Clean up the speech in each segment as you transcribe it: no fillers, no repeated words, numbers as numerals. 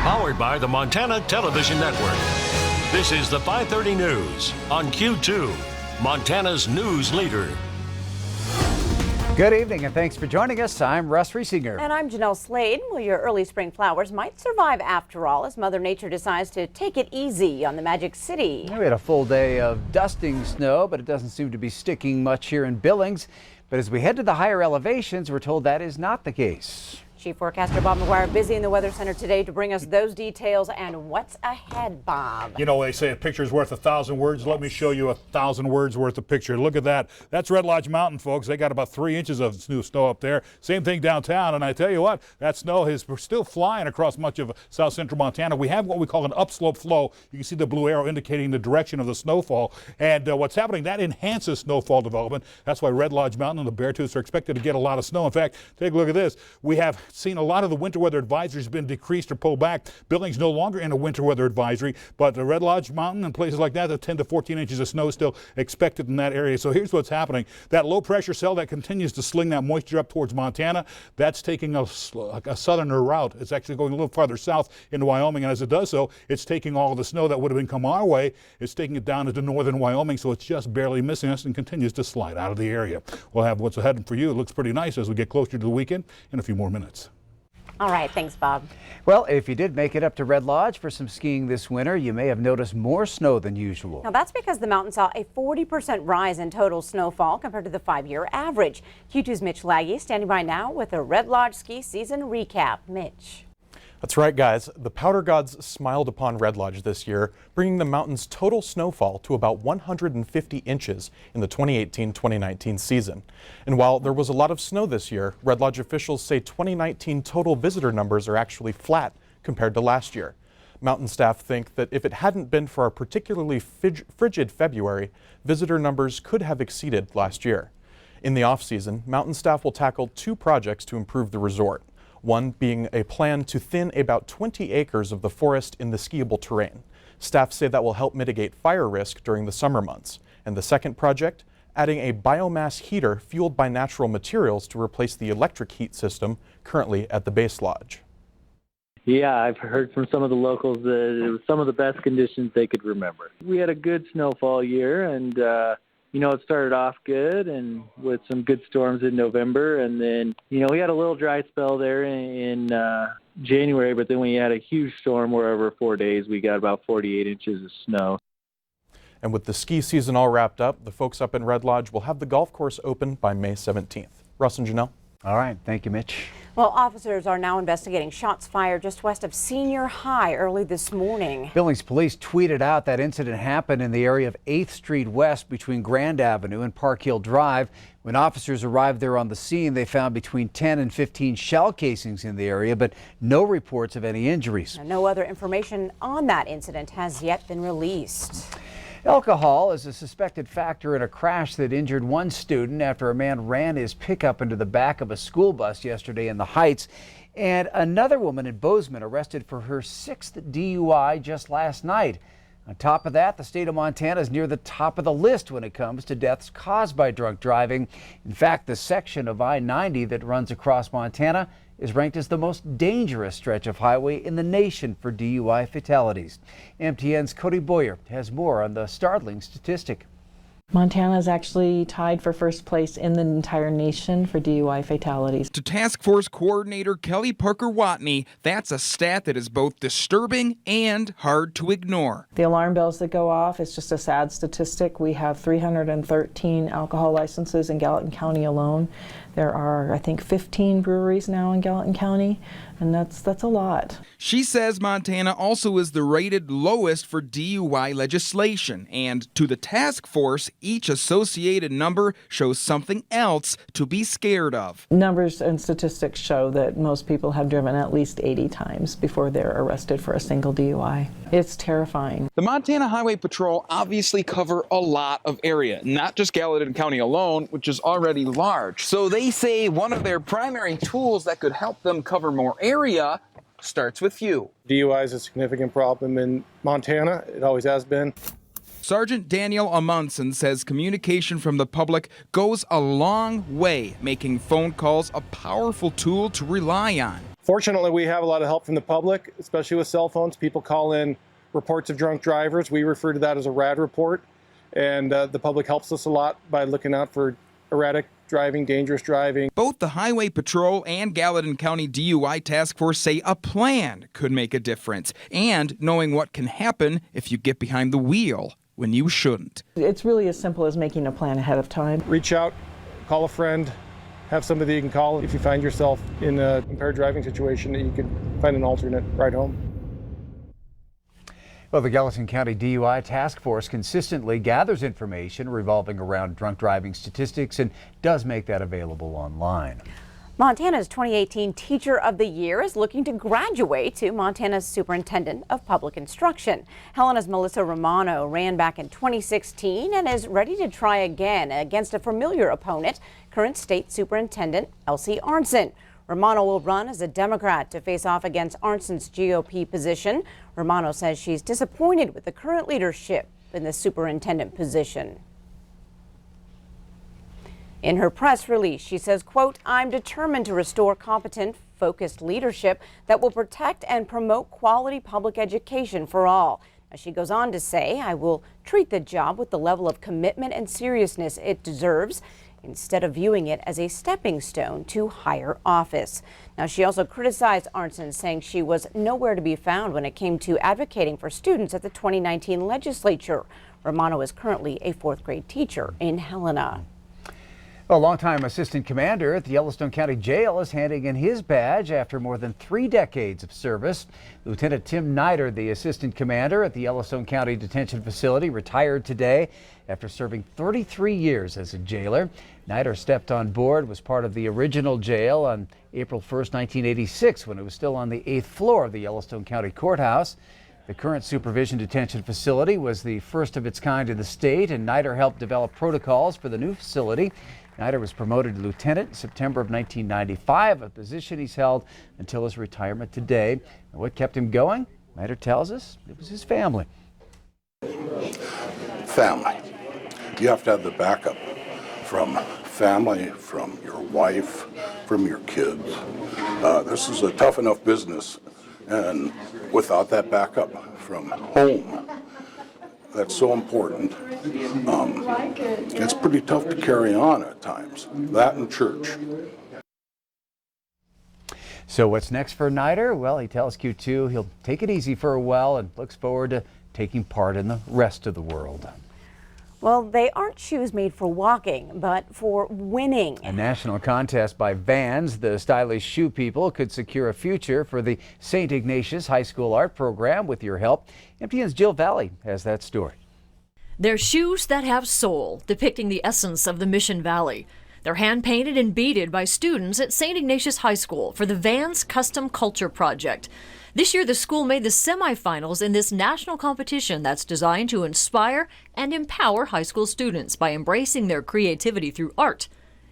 Powered by the Montana Television Network. This is the 530 News on Q2, Montana's news leader. Good evening and thanks for joining us. I'm Russ Riesinger. And I'm Jeanelle Slade. Well, your early spring flowers might survive after all as Mother Nature decides to take it easy on the Magic City. We had a full day of dusting snow, but it doesn't seem to be sticking much here in Billings. But as we head to the higher elevations, we're told that is not the case. Chief forecaster Bob McGuire busy in the Weather Center today to bring us those details and what's ahead, Bob. You know, they say a picture's worth 1,000 words. Let me show you 1,000 words worth of picture. Look at that. That's Red Lodge Mountain, folks. They got about 3 inches of new snow up there. Same thing downtown. And I tell you what, that snow is still flying across much of south central Montana. We have what we call an upslope flow. You can see the blue arrow indicating the direction of the snowfall. And what's happening, that enhances snowfall development. That's why Red Lodge Mountain and the Beartooths are expected to get a lot of snow. In fact, take a look at this. We have seen a lot of the winter weather advisories been decreased or pulled back. Billings no longer in a winter weather advisory, but the Red Lodge Mountain and places like that, the 10 to 14 inches of snow is still expected in that area. So here's what's happening. That low pressure cell that continues to sling that moisture up towards Montana, that's taking a southerner route. It's actually going a little farther south into Wyoming, and as it does so, it's taking all of the snow that would have been come our way, it's taking it down into northern Wyoming, so it's just barely missing us and continues to slide out of the area. We'll have what's ahead for you. It looks pretty nice as we get closer to the weekend in a few more minutes. All right, thanks, Bob. Well, if you did make it up to Red Lodge for some skiing this winter, you may have noticed more snow than usual. Now, that's because the mountain saw a 40% rise in total snowfall compared to the 5-year average. Q2's Mitch Laggy standing by now with a Red Lodge ski season recap. Mitch. That's right, guys. The powder gods smiled upon Red Lodge this year, bringing the mountain's total snowfall to about 150 inches in the 2018-2019 season. And while there was a lot of snow this year, Red Lodge officials say 2019 total visitor numbers are actually flat compared to last year. Mountain staff think that if it hadn't been for our particularly frigid February, visitor numbers could have exceeded last year. In the off-season, mountain staff will tackle 2 projects to improve the resort. One being a plan to thin about 20 acres of the forest in the skiable terrain. Staff say that will help mitigate fire risk during the summer months. And the second project, adding a biomass heater fueled by natural materials to replace the electric heat system currently at the base lodge. Yeah, I've heard from some of the locals that it was some of the best conditions they could remember. We had a good snowfall year, and it started off good and with some good storms in November, and then we had a little dry spell there in January, but then we had a huge storm where over 4 days we got about 48 inches of snow. And with the ski season all wrapped up, the folks up in Red Lodge will have the golf course open by May 17th. Russ and Jeanelle. All right, thank you, Mitch. Well, officers are now investigating shots fired just west of Senior High early this morning. Billings police tweeted out that incident happened in the area of 8th Street West between Grand Avenue and Park Hill Drive. When officers arrived there on the scene, they found between 10 and 15 shell casings in the area, but no reports of any injuries. Now, no other information on that incident has yet been released. Alcohol is a suspected factor in a crash that injured one student after a man ran his pickup into the back of a school bus yesterday in the Heights. And another woman in Bozeman arrested for her 6th DUI just last night. On top of that, the state of Montana is near the top of the list when it comes to deaths caused by drunk driving. In fact, the section of I-90 that runs across Montana is ranked as the most dangerous stretch of highway in the nation for DUI fatalities. MTN's Cody Boyer has more on the startling statistic. Montana is actually tied for first place in the entire nation for DUI fatalities. To Task Force Coordinator Kelly Parker-Watney, that's a stat that is both disturbing and hard to ignore. The alarm bells that go off is just a sad statistic. We have 313 alcohol licenses in Gallatin County alone. There are, I think, 15 breweries now in Gallatin County, and that's a lot. She says Montana also is the rated lowest for DUI legislation, and to the task force, each associated number shows something else to be scared of. Numbers and statistics show that most people have driven at least 80 times before they're arrested for a single DUI. It's terrifying. The Montana Highway Patrol obviously cover a lot of area, not just Gallatin County alone, which is already large. So they say one of their primary tools that could help them cover more area starts with you. DUI is a significant problem in Montana. It always has been. Sergeant Daniel Amundsen says communication from the public goes a long way, making phone calls a powerful tool to rely on. Fortunately, we have a lot of help from the public, especially with cell phones. People call in reports of drunk drivers. We refer to that as a RAD report. And the public helps us a lot by looking out for erratic driving, dangerous driving. Both the Highway Patrol and Gallatin County DUI Task Force say a plan could make a difference, and knowing what can happen if you get behind the wheel when you shouldn't. It's really as simple as making a plan ahead of time. Reach out, call a friend, have somebody you can call if you find yourself in a impaired driving situation that you could find an alternate ride home. Well, the Gallatin County DUI Task Force consistently gathers information revolving around drunk driving statistics and does make that available online. Montana's 2018 Teacher of the Year is looking to graduate to Montana's Superintendent of Public Instruction. Helena's Melissa Romano ran back in 2016 and is ready to try again against a familiar opponent, current State Superintendent Elsie Arntzen. Romano will run as a Democrat to face off against Arntzen's GOP position. Romano says she's disappointed with the current leadership in the superintendent position. In her press release, she says, quote, "I'm determined to restore competent, focused leadership that will protect and promote quality public education for all." Now, she goes on to say, "I will treat the job with the level of commitment and seriousness it deserves, instead of viewing it as a stepping stone to higher office." Now, she also criticized Arntzen, saying she was nowhere to be found when it came to advocating for students at the 2019 legislature. Romano is currently a 4th grade teacher in Helena. A longtime assistant commander at the Yellowstone County Jail is handing in his badge after more than 3 decades of service. Lieutenant Tim Nider, the assistant commander at the Yellowstone County Detention Facility, retired today after serving 33 years as a jailer. Nider stepped on board, was part of the original jail on April 1st, 1986, when it was still on the 8th floor of the Yellowstone County Courthouse. The current supervision detention facility was the first of its kind in the state, and Nider helped develop protocols for the new facility. Nider was promoted to lieutenant in September of 1995, a position he's held until his retirement today. And what kept him going? Nider tells us it was his family. Family. You have to have the backup from family, from your wife, from your kids. This is a tough enough business, and without that backup from home, that's so important. It's pretty tough to carry on at times. That and church. So what's next for Nider? Well, he tells Q2 he'll take it easy for a while and looks forward to taking part in the rest of the world. Well, they aren't shoes made for walking, but for winning. A national contest by Vans, the stylish shoe people, could secure a future for the St. Ignatius High School art program with your help. MTN's Jill Valley has that story. They're shoes that have soul, depicting the essence of the Mission Valley. They're hand-painted and beaded by students at St. Ignatius High School for the Vans Custom Culture Project. This year, the school made the semifinals in this national competition that's designed to inspire and empower high school students by embracing their creativity through art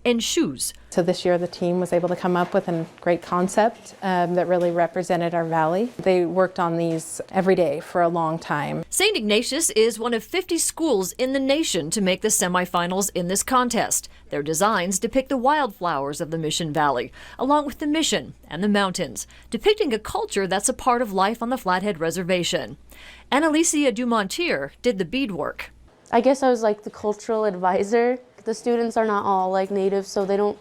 and shoes. So this year the team was able to come up with a great concept that really represented our valley. They worked on these every day for a long time. St. Ignatius is one of 50 schools in the nation to make the semifinals in this contest. Their designs depict the wildflowers of the Mission Valley, along with the mission and the mountains, depicting a culture that's a part of life on the Flathead Reservation. Annalicia Dumontier did the beadwork. I guess I was like the cultural advisor. The students are not all like natives, so they don't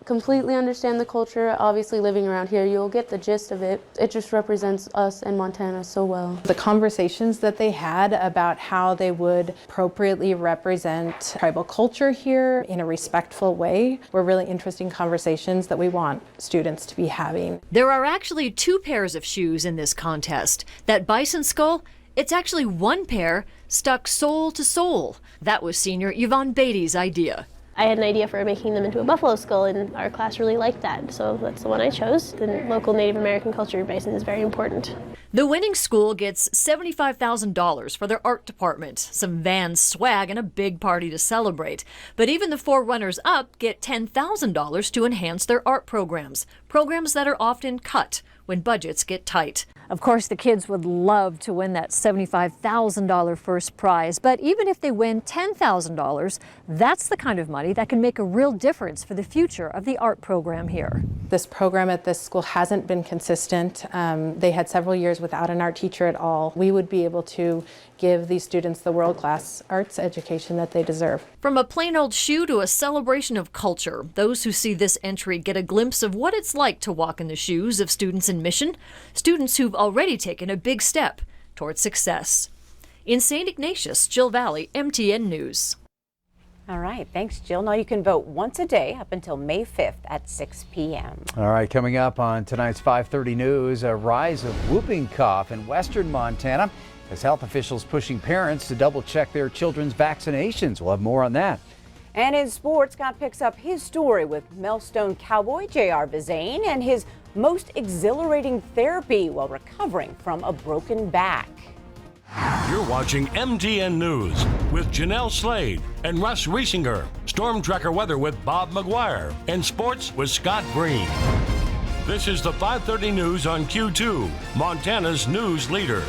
completely understand the culture. Obviously, living around here, you'll get the gist of it. It just represents us and Montana so well. The conversations that they had about how they would appropriately represent tribal culture here in a respectful way were really interesting conversations that we want students to be having. There are actually 2 pairs of shoes in this contest. That bison skull, it's actually 1 pair stuck sole to sole. That was senior Yvonne Beatty's idea. I had an idea for making them into a buffalo skull, and our class really liked that, so that's the one I chose. The local Native American culture bison is very important. The winning school gets $75,000 for their art department, some Vans swag, and a big party to celebrate. But even the 4 runners-up get $10,000 to enhance their art programs that are often cut when budgets get tight. Of course, the kids would love to win that $75,000 first prize, but even if they win $10,000, that's the kind of money that can make a real difference for the future of the art program here. This program at this school hasn't been consistent. They had several years without an art teacher at all. We would be able to give these students the world-class arts education that they deserve. From a plain old shoe to a celebration of culture, those who see this entry get a glimpse of what it's like to walk in the shoes of students in Mission, students who've already taken a big step towards success. In St. Ignatius, Jill Valley, MTN News. All right, thanks, Jill. Now you can vote once a day up until May 5th at 6 p.m. All right, coming up on tonight's 5:30 News, a rise of whooping cough in western Montana as health officials pushing parents to double-check their children's vaccinations. We'll have more on that. And in sports, Scott picks up his story with Millstone Cowboy J.R. Bazane and his most exhilarating therapy while recovering from a broken back. You're watching MTN News with Jeanelle Slade and Russ Riesinger. Storm Tracker weather with Bob McGuire. And sports with Scott Green. This is the 5:30 News on Q2, Montana's news leader.